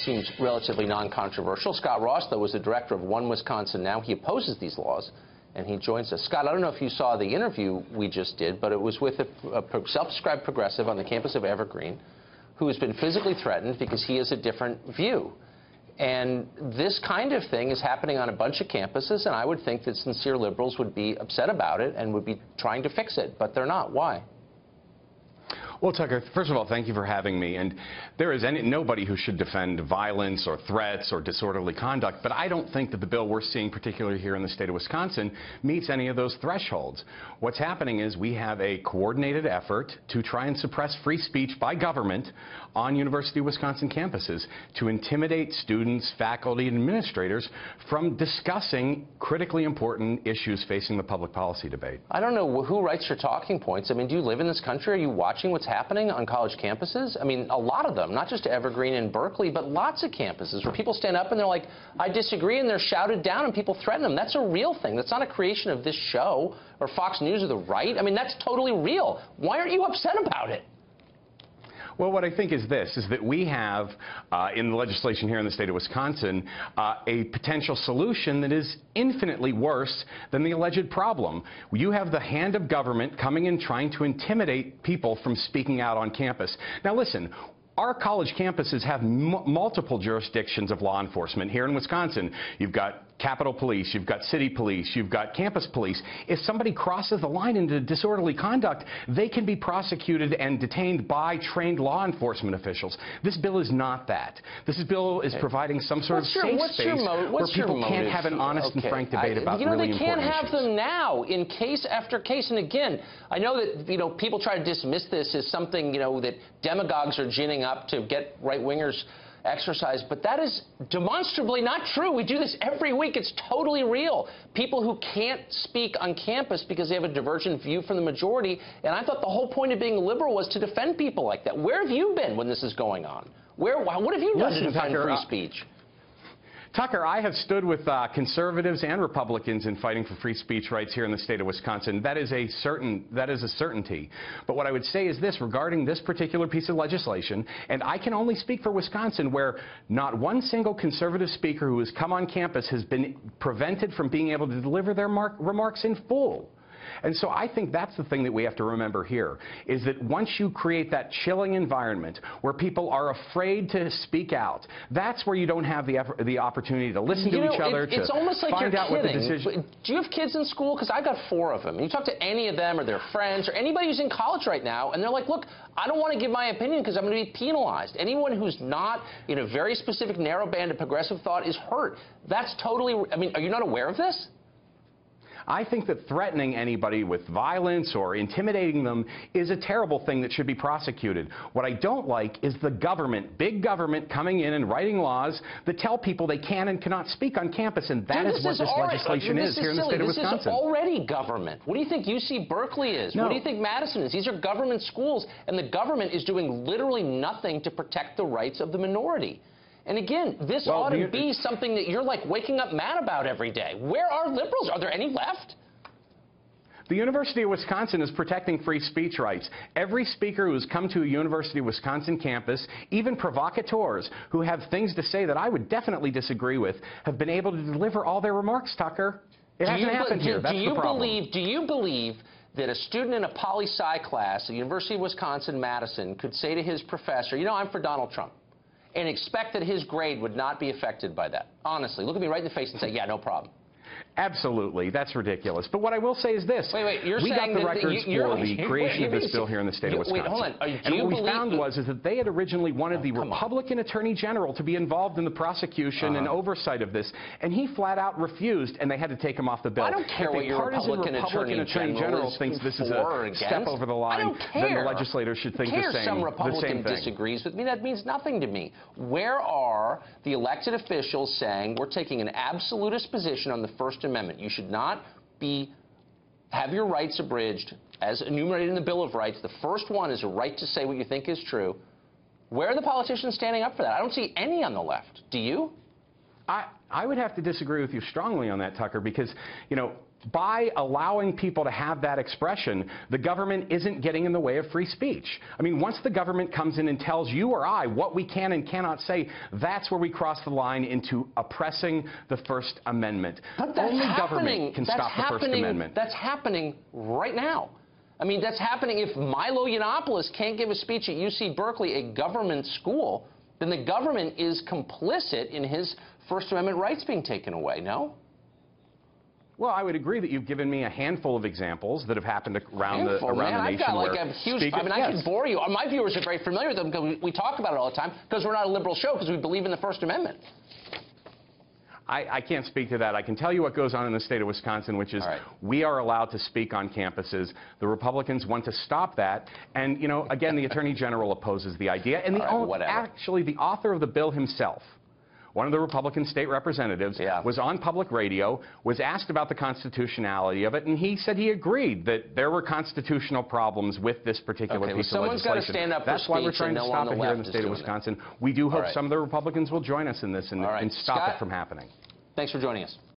seems relatively non-controversial. Scott Ross, though, was the director of One Wisconsin Now. He opposes these laws, and he joins us. Scott, I don't know if you saw the interview we just did, but it was with a self-described progressive on the campus of Evergreen who has been physically threatened because he has a different view. And this kind of thing is happening on a bunch of campuses, and I would think that sincere liberals would be upset about it and would be trying to fix it, but they're not. Why? Well, Tucker, first of all, thank you for having me. And there is nobody who should defend violence or threats or disorderly conduct, but I don't think that the bill we're seeing, particularly here in the state of Wisconsin, meets any of those thresholds. What's happening is we have a coordinated effort to try and suppress free speech by government on University of Wisconsin campuses to intimidate students, faculty, and administrators from discussing critically important issues facing the public policy debate. I don't know who writes your talking points. I mean, do you live in this country? Are you watching what's happening on college campuses? I mean, a lot of them, not just Evergreen and Berkeley, but lots of campuses where people stand up and they're like, I disagree, and they're shouted down and people threaten them. That's a real thing. That's not a creation of this show or Fox News or the right. I mean, that's totally real. Why aren't you upset about it? Well, what I think is this, is that we have, in the legislation here in the state of Wisconsin, a potential solution that is infinitely worse than the alleged problem. You have the hand of government coming in trying to intimidate people from speaking out on campus. Now, listen. Our college campuses have multiple jurisdictions of law enforcement. Here in Wisconsin, you've got Capitol Police, you've got City Police, you've got Campus Police. If somebody crosses the line into disorderly conduct, they can be prosecuted and detained by trained law enforcement officials. This bill is not that. This bill is providing some sort of safe space where people can't have an honest and frank debate about really important issues. They can't have them now in case after case. And again, I know that people try to dismiss this as something that demagogues are ginning up to get right-wingers exercise, but that is demonstrably not true. We do this every week. It's totally real. People who can't speak on campus because they have a divergent view from the majority, and I thought the whole point of being a liberal was to defend people like that. Where have you been when this is going on? What have you done to defend free speech? Tucker, I have stood with conservatives and Republicans in fighting for free speech rights here in the state of Wisconsin. That is a certainty. But what I would say is this regarding this particular piece of legislation, and I can only speak for Wisconsin, where not one single conservative speaker who has come on campus has been prevented from being able to deliver their remarks in full. And so I think that's the thing that we have to remember here, is that once you create that chilling environment where people are afraid to speak out, that's where you don't have the opportunity to listen to each other, it's almost like find out what the decision. Do you have kids in school? Because I've got 4 of them. And you talk to any of them or their friends or anybody who's in college right now, and they're like, look, I don't want to give my opinion because I'm going to be penalized. Anyone who's not in a very specific narrow band of progressive thought is hurt. That's totally, I mean, are you not aware of this? I think that threatening anybody with violence or intimidating them is a terrible thing that should be prosecuted. What I don't like is the government, big government, coming in and writing laws that tell people they can and cannot speak on campus, and that is what this legislation is here in the state of Wisconsin. This is already government. What do you think UC Berkeley is? No. What do you think Madison is? These are government schools, and the government is doing literally nothing to protect the rights of the minority. And again, this ought to be something that you're like waking up mad about every day. Where are liberals? Are there any left? The University of Wisconsin is protecting free speech rights. Every speaker who has come to a University of Wisconsin campus, even provocateurs who have things to say that I would definitely disagree with, have been able to deliver all their remarks, Tucker. It hasn't happened here. That's the problem. Do you believe that a student in a poli-sci class at the University of Wisconsin-Madison could say to his professor, I'm for Donald Trump, and expect that his grade would not be affected by that? Honestly, look at me right in the face and say, yeah, no problem. Absolutely. That's ridiculous. But what I will say is this. Wait, you're we saying got the records for the creation of this bill here in the state of Wisconsin. Wait, hold on. And what we found was that they had originally wanted the Republican Attorney General to be involved in the prosecution and oversight of this, and he flat out refused, and they had to take him off the bill. I don't care what your Republican Attorney General thinks this is a step over the line. Then the legislators should think the same. Some Republican thing disagrees with me. That means nothing to me. Where are the elected officials saying we're taking an absolutist position on the First Amendment? You should not have your rights abridged as enumerated in the Bill of Rights. The first one is a right to say what you think is true. Where are the politicians standing up for that? I don't see any on the left. Do you? I would have to disagree with you strongly on that, Tucker, because, by allowing people to have that expression, the government isn't getting in the way of free speech. I mean, once the government comes in and tells you or I what we can and cannot say, that's where we cross the line into oppressing the First Amendment. But that's Only happening. government can stop the First Amendment. That's happening right now. I mean, that's happening. If Milo Yiannopoulos can't give a speech at UC Berkeley, a government school, then the government is complicit in his First Amendment rights being taken away, no? Well, I would agree that you've given me a handful of examples that have happened around the nation. I've got like a huge. I mean, I could bore you. My viewers are very familiar with them because we talk about it all the time because we're not a liberal show because we believe in the First Amendment. I can't speak to that. I can tell you what goes on in the state of Wisconsin, which is we are allowed to speak on campuses. The Republicans want to stop that. And, you know, again, the Attorney General opposes the idea. And actually, the author of the bill himself, one of the Republican state representatives, was on public radio, was asked about the constitutionality of it, and he said he agreed that there were constitutional problems with this particular piece of legislation. Someone's got to stand up for That's why we're trying to stop it here in the state of Wisconsin. We do hope some of the Republicans will join us in this and stop Scott, it from happening. Thanks for joining us.